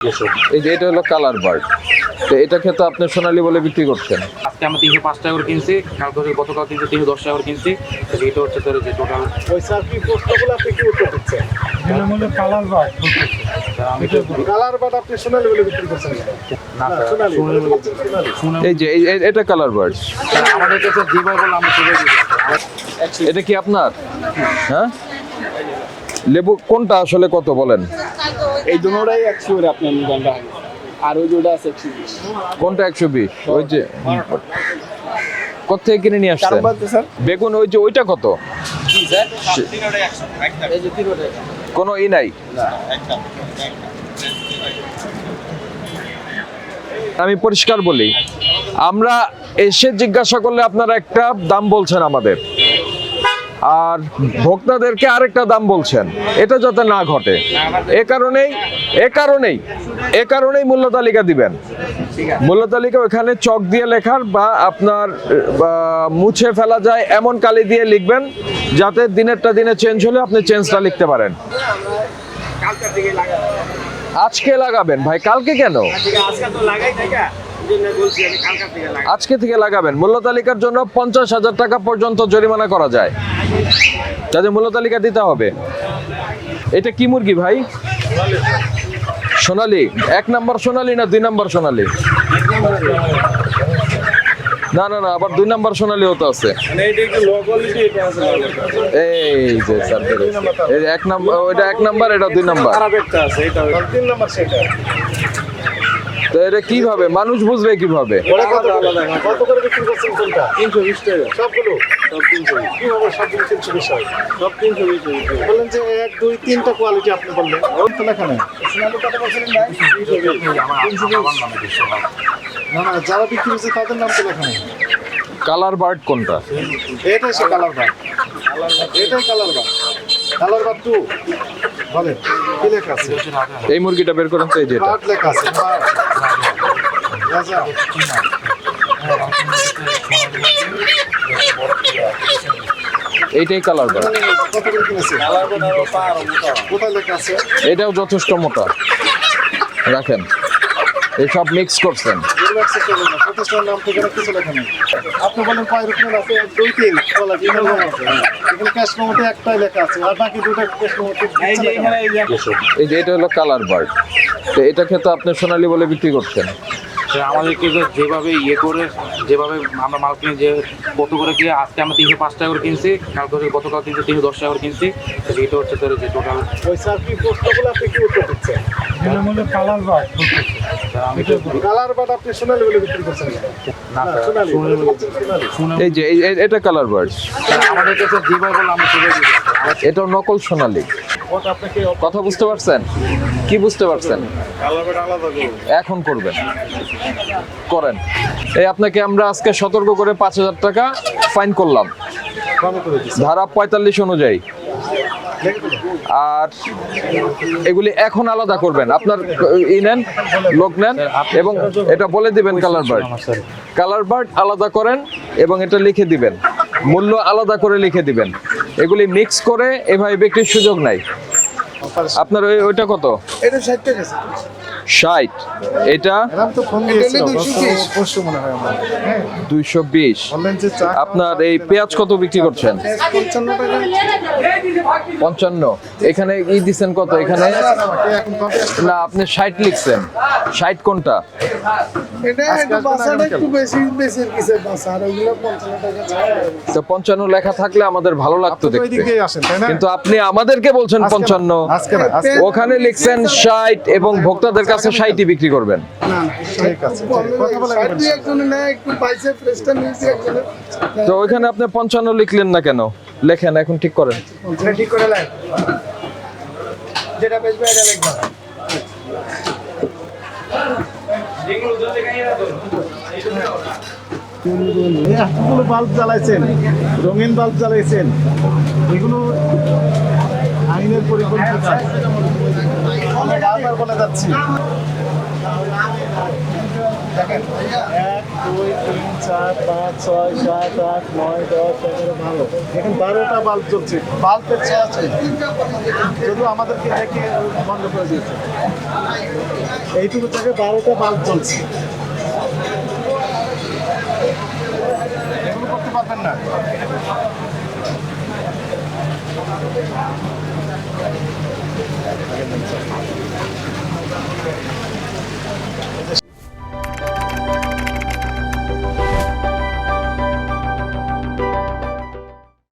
এই যে এটা হলো কালার বার্ড, তো এটাকে তো আপনি সোনালী বলে বিক্রি করছেন। আজকে আমরা 305 টাকা করে কিনছি, কালকে গতকাল কিনছি 310 টাকা করে কিনছি। এটা হচ্ছে তোর যে টোটাল ওই স্যার কি প্রশ্নগুলো আপনি কি উত্তর দিচ্ছেন? বিনামূল্যে কালার বার্ড আমি তো কালার বাট আপনি সোনালী বলে বিক্রি করছেন না সোনালী শুনে এই যে এটা কালার বার্ড, আমাদের কাছে যেভাবে বললাম আমরা সেভাবে দিই। এটা কি আপনার? হ্যাঁ, লেবু কোনটা আসলে কত বলেন? এই দুটোটাই 100 করে আপনি নিবেনটা হয় আর ওই দুটো আছে 120 কোনটা 120? ওই যে কোথা থেকে কিনে নিয়ে আসছেন? স্যার বেগুন ওই যে ওইটা কত? জি স্যার এই যে তিনটা কোনো ই নাই? আমি পরিষ্কার বলি, আমরা এসে জিজ্ঞাসা করলে আপনারা একটা দাম বলছেন আমাদের, আর ভোক্তাদেরকে আরেকটা দাম বলছেন। এটা যাতে না ঘটে, এ কারণেই মূল্য তালিকা দিবেন। মূল্য তালিকা ওখানে চক দিয়ে লেখার বা আপনার মুছে ফেলা যায় এমন কালি দিয়ে লিখবেন, যাতে দিনেরটা দিনে চেঞ্জ হলে আপনি চেঞ্জটা লিখতে পারেন। আজকে লাগাবেন ভাই, কালকে কেন? আজকে থেকে লাগাবেন। মূল্য তালিকার জন্য 50,000 টাকা পর্যন্ত জরিমানা করা যায়, যাতে মূল্য তালিকা দিতে হবে। এটা কি মুরগি ভাই? সোনালী? 1 নাম্বার সোনালী না 2 নাম্বার সোনালী? না না না, আবার 2 নাম্বার সোনালীও তো আছে। এই যে স্যার, এই 1 নাম্বার, ওইটা 1 নাম্বার, এটা 2 নাম্বার। তিন নাম্বার সেটা তো এটা কিভাবে মানুষ বুঝবে কিভাবে? কত করে বিক্রি করছেন কোনটা? 320 টাকা সবগুলো, সব 320। কিভাবে সবগুলো 320 হয়? সব 320 বললেন যে 1 2 3টা কোয়ালিটি আপনি বললেন, ওর তো লেখা নাই। সোনালী কত বলছিলেন ভাই? 320। না না, যারা বিক্রি করছে তাদের নাম তো লেখা নেই। কালার বার্ড কোনটা? এটাই সে কালার বাট, এটাই কালার বাট, কালার বাট 2 বলেন কি লেখা আছে? এই মুরগিটা বের করেন তো, এই যেটা বাট লেখা আছে রাজা। এইটাই কালার বার্ড। কত করে কিনেছে? কোথায় লেখা আছে? এটাও যথেষ্ট মোটা। রাখেন, এই সব মিক্স করছেন। প্রতিষ্ঠানের নাম ঠিকানা কিছু লেখা নেই। আপনি বলেন কয় রকমের আছে? 2 3 কোয়ালিটি এখানে ক্যাশ মেমোতে একটাই লেখা আছে, আর বাকি দুটো ক্যাশ মেমোতে। এই যে এটা হলো কালার বার্ড, তো এটাকে তো আপনি সোনালী বলে বিক্রি করছেন। আমাদেরকে যেভাবে ইয়ে করে, যেভাবে আমরা মাল কিনে, যে কত করে কি, আজকে আমরা 305 টাকা করে কিনছি, কালকে গতকাল কিনছি 310 টাকা করে কিনছি। এটা হচ্ছে তোর যে টোটাল ওই স্যার কি প্রশ্নগুলো আপনি কি উত্তর দিচ্ছেন? বিনামূল্যে কালার বার্ড আমি তো কালার বাট আপনি সোনালী বলে বিক্রি করছেন না সোনালী শুনে এই যে এটা কালার বার্ড, আমাদের কাছে যেভাবে বললাম আমরা সেভাবে দিই। এটাও নকল সোনালী। ওটা আপনাকে কথা বুঝতে পারছেন? কি বুঝতে পারছেন? কালার বাট আলাদা করুন। এখন করবেন, করেন। এই আপনাকে আমরা আজকে সতর্ক করে 5,000 টাকা ফাইন করলাম, কম করে দিচ্ছি। ধারা 45 অনুযায়ী। আর এগুলি এখন আলাদা করবেন, আপনার ই নেন, লোক নেন, এবং এটা বলে দিবেন কালার বার্ড আলাদা করেন, এবং এটা লিখে দিবেন, মূল্য আলাদা করে লিখে দিবেন। এগুলি মিক্স করে এভাবে বিক্রির সুযোগ নাই। আপনার ওইটা কত? এটা 60 টাকা 60। এটা এরকম তো ফোন দিয়েছিল 220 মনে হয় আমার। 220। বললেন যে চা আপনার এই পেঁয়াজ কত বিক্রি করছেন? 55 টাকা। 55। এখানে ই দিচ্ছেন কত? এখানে এখন কত? না, আপনি 60 লিখছেন। 60 কোনটা? এটা একটু বাসাটা একটু বেশি বেশি কিসে বাসা, আর ওগুলো 55 টাকা ছাড়া। তো 55 লেখা থাকলে আমাদের ভালো লাগতো তো ওই দেখতে, দিকেই আসেন তাই না? কিন্তু আপনি আমাদেরকে বলছেন 55। আজকে না, আজকে ওখানে লিখছেন 60 এবং ভোক্তাদের কাছে 60ই বিক্রি করবেন। না ঠিক আছে, কথা বলে একজনে না একটু পাইছে প্রেসটা নিয়েছে একজনে। তো ওইখানে আপনি 55 লিখলেন না কেন? লেখেন, এখন ঠিক করেন। এটা ঠিক করে লাই, যেটা বেচবে এটা লিখবা। এতগুলো বাল্ব জ্বালাইছেন, রঙিন বাল্ব জ্বালাইছেন, এগুলো আইনের পরিপন্থী। আমি বারবার বলে যাচ্ছি দেখেন 1 2 3 4 5 6 7 8 9 10 11 12 এখন 12টা বাল্ব জ্বলছে বাল্বের ছায়া আছে যদিও আমাদেরকে দেখে বন্ধ করে দিয়েছে এইটুকু জায়গায় 12টা বাল্ব জ্বলছে এগুলো করতে পারবেন না